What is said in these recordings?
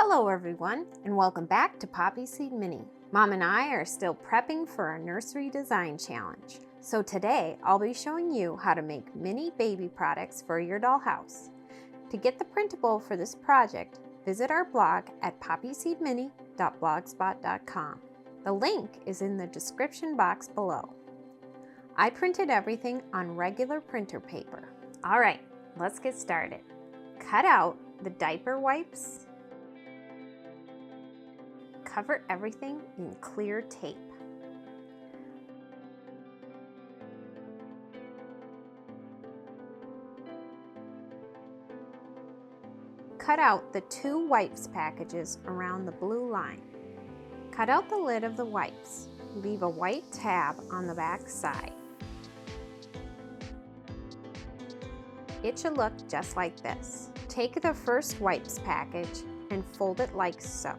Hello everyone, and welcome back to Poppy Seed Mini. Mom and I are still prepping for our nursery design challenge. So today I'll be showing you how to make mini baby products for your dollhouse. To get the printable for this project, visit our blog at poppyseedmini.blogspot.com. The link is in the description box below. I printed everything on regular printer paper. All right, let's get started. Cut out the diaper wipes. Cover everything in clear tape. Cut out the 2 wipes packages around the blue line. Cut out the lid of the wipes. Leave a white tab on the back side. It should look just like this. Take the first wipes package and fold it like so.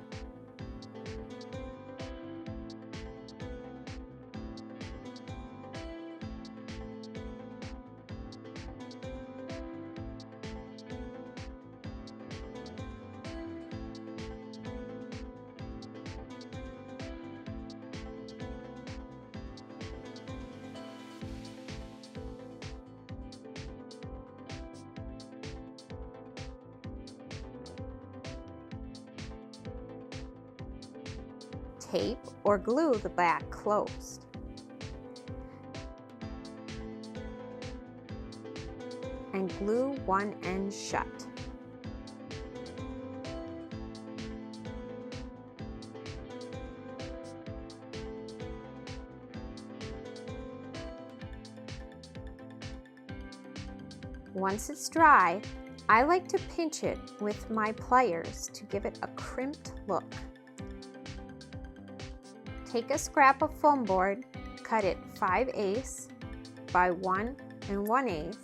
Tape or glue the back closed. And glue one end shut. Once it's dry, I like to pinch it with my pliers to give it a crimped look. Take a scrap of foam board, cut it 5/8 by 1 1/8.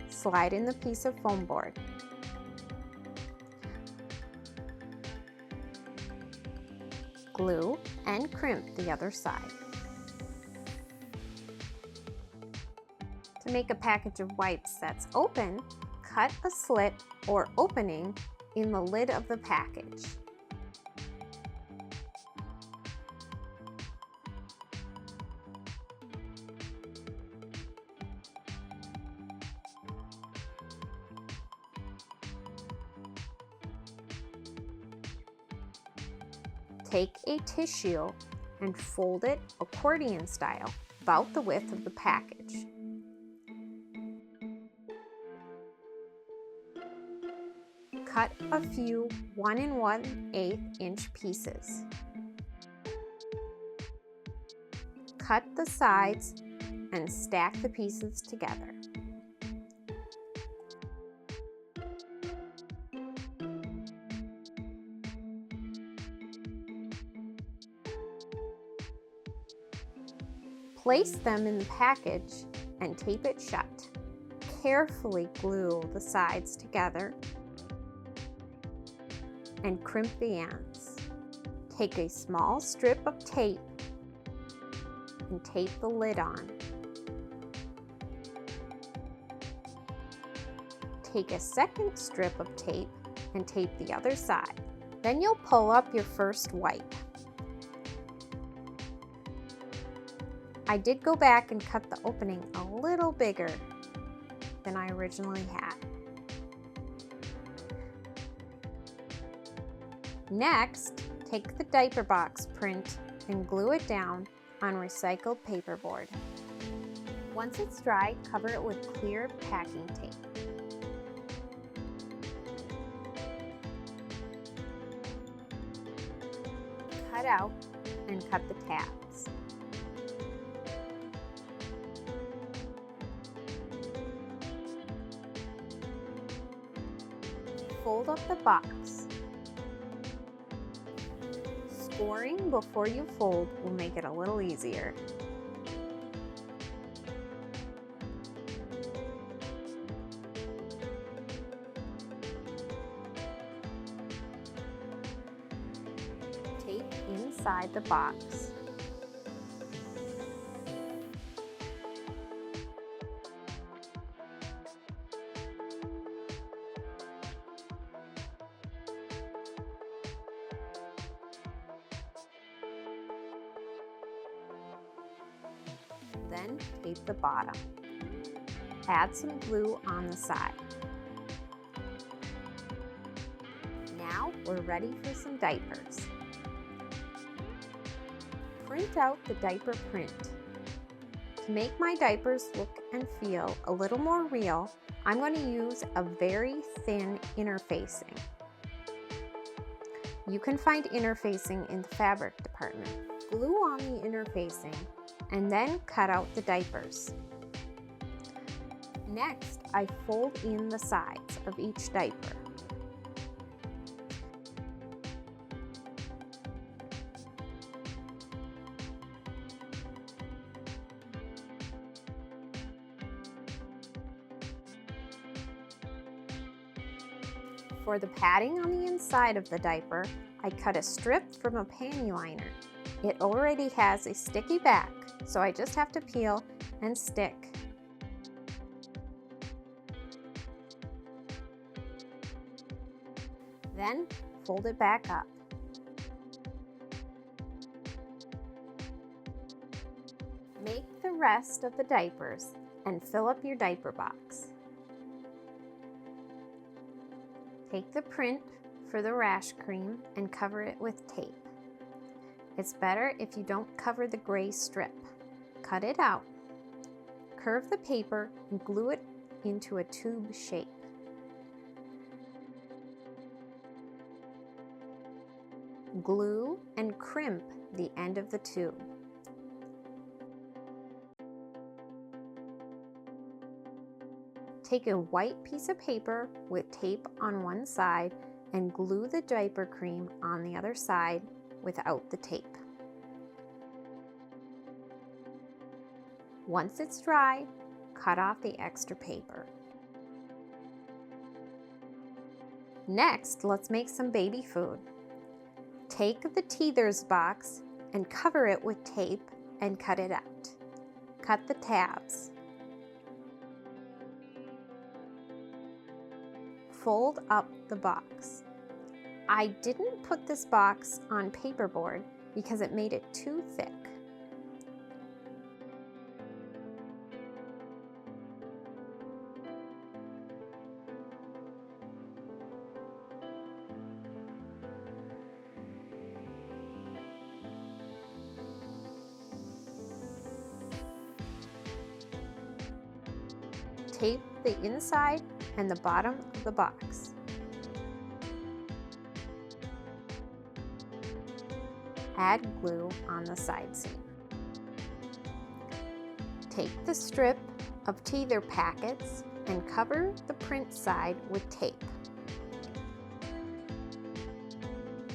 Slide in the piece of foam board. Glue and crimp the other side. To make a package of wipes that's open, cut a slit or opening in the lid of the package. Take a tissue and fold it accordion style, about the width of the package. Cut a few 1 1/8 inch pieces. Cut the sides and stack the pieces together. Place them in the package and tape it shut. Carefully glue the sides together and crimp the ends. Take a small strip of tape and tape the lid on. Take a second strip of tape and tape the other side. Then you'll pull up your first wipe. I did go back and cut the opening a little bigger than I originally had. Next, take the diaper box print and glue it down on recycled paperboard. Once it's dry, cover it with clear packing tape. Cut out and cut the tabs. Fold up the box. Scoring before you fold will make it a little easier. Tape inside the box. Then tape the bottom. Add some glue on the side. Now we're ready for some diapers. Print out the diaper print. To make my diapers look and feel a little more real, I'm going to use a very thin interfacing. You can find interfacing in the fabric department. Glue on the interfacing and then cut out the diapers. Next, I fold in the sides of each diaper. For the padding on the inside of the diaper, I cut a strip from a panty liner. It already has a sticky back, so I just have to peel and stick. Then fold it back up. Make the rest of the diapers and fill up your diaper box. Take the print for the rash cream and cover it with tape. It's better if you don't cover the gray strip. Cut it out. Curve the paper and glue it into a tube shape. Glue and crimp the end of the tube. Take a white piece of paper with tape on one side and glue the diaper cream on the other side without the tape. Once it's dry, cut off the extra paper. Next, let's make some baby food. Take the teethers box and cover it with tape and cut it out. Cut the tabs. Fold up the box. I didn't put this box on paperboard because it made it too thick. Tape the inside and the bottom of the box. Add glue on the side seam. Take the strip of teether packets and cover the print side with tape.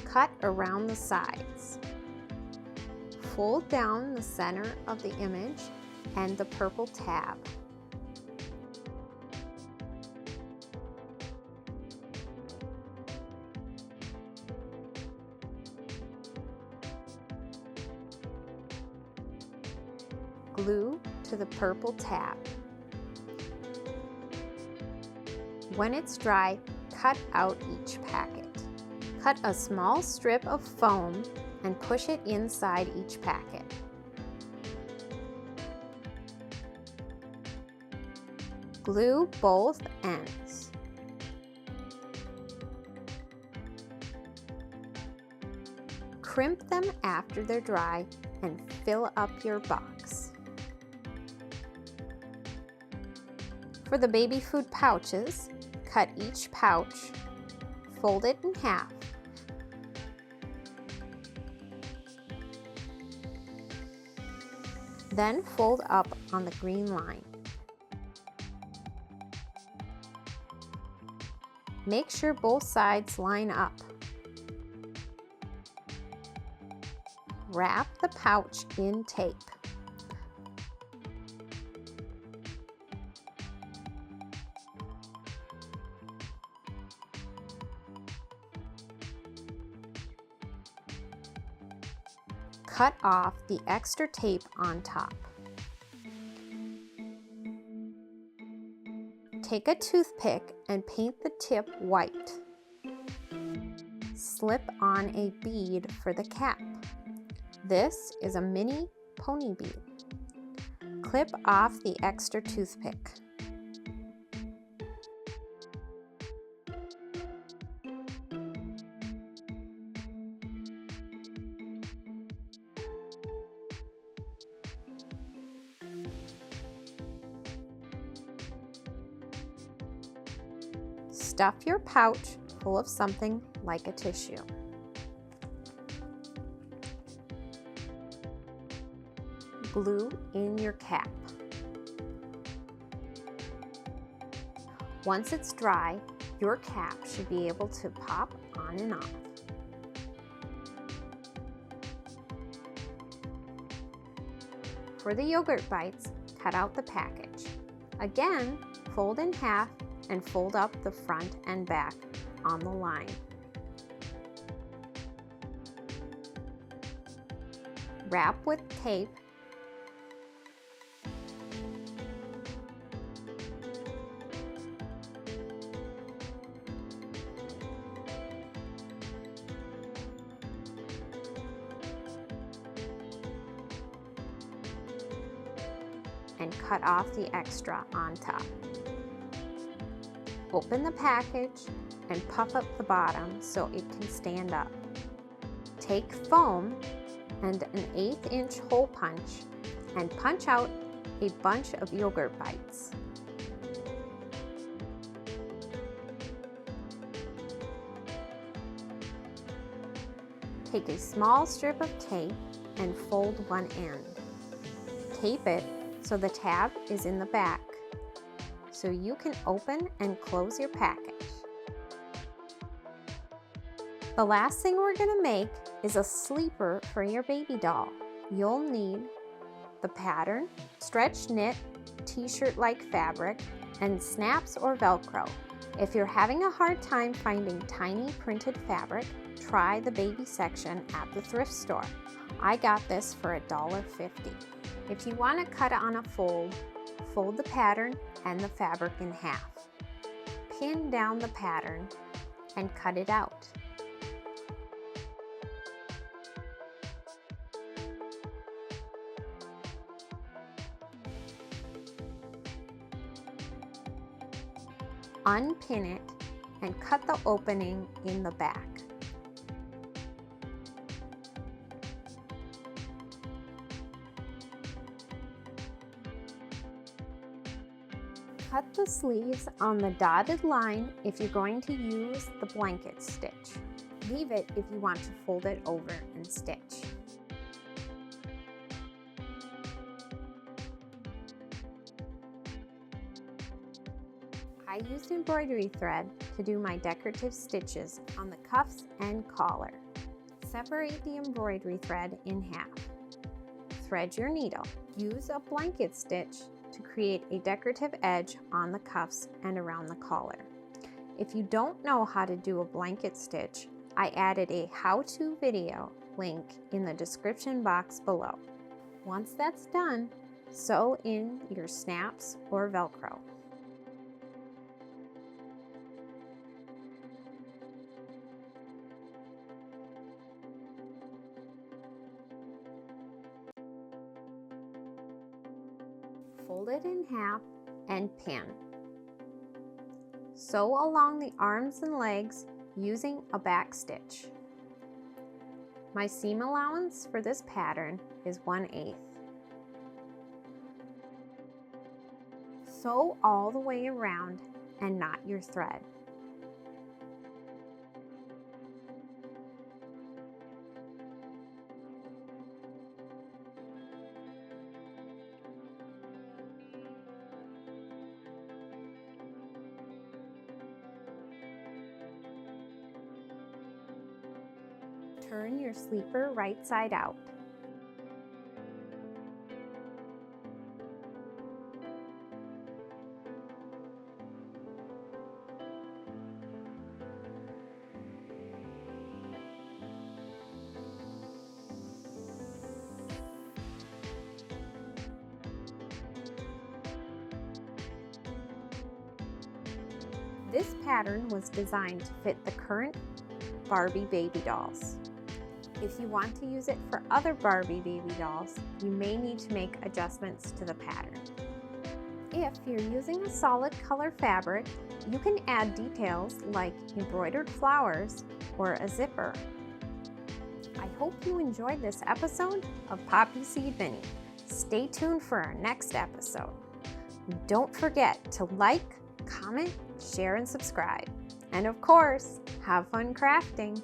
Cut around the sides. Fold down the center of the image and the purple tab. Glue to the purple tab. When it's dry, cut out each packet. Cut a small strip of foam and push it inside each packet. Glue both ends. Crimp them after they're dry and fill up your box. For the baby food pouches, cut each pouch, fold it in half. Then fold up on the green line. Make sure both sides line up. Wrap the pouch in tape. Cut off the extra tape on top. Take a toothpick and paint the tip white. Slip on a bead for the cap. This is a mini pony bead. Clip off the extra toothpick. Stuff your pouch full of something like a tissue. Glue in your cap. Once it's dry, your cap should be able to pop on and off. For the yogurt bites, cut out the package. Again, fold in half and fold up the front and back on the line. Wrap with tape and cut off the extra on top. Open the package and puff up the bottom so it can stand up. Take foam and an 1/8 inch hole punch and punch out a bunch of yogurt bites. Take a small strip of tape and fold one end. Tape it so the tab is in the back, so you can open and close your package. The last thing we're going to make is a sleeper for your baby doll. You'll need the pattern, stretch knit, t-shirt-like fabric, and snaps or Velcro. If you're having a hard time finding tiny printed fabric, try the baby section at the thrift store. I got this for $1.50. If you want to cut it on a fold the pattern and the fabric in half. Pin down the pattern and cut it out. Unpin it and cut the opening in the back. Cut the sleeves on the dotted line if you're going to use the blanket stitch. Leave it if you want to fold it over and stitch. I used embroidery thread to do my decorative stitches on the cuffs and collar. Separate the embroidery thread in half. Thread your needle. Use a blanket stitch to create a decorative edge on the cuffs and around the collar. If you don't know how to do a blanket stitch, I added a how-to video link in the description box below. Once that's done, sew in your snaps or Velcro. Fold it in half and pin. Sew along the arms and legs using a back stitch. My seam allowance for this pattern is 1/8. Sew all the way around and knot your thread. Turn your sleeper right side out. This pattern was designed to fit the current Barbie baby dolls. If you want to use it for other Barbie baby dolls, you may need to make adjustments to the pattern. If you're using a solid color fabric, you can add details like embroidered flowers or a zipper. I hope you enjoyed this episode of Poppy Seed Mini. Stay tuned for our next episode. Don't forget to like, comment, share, and subscribe. And of course, have fun crafting.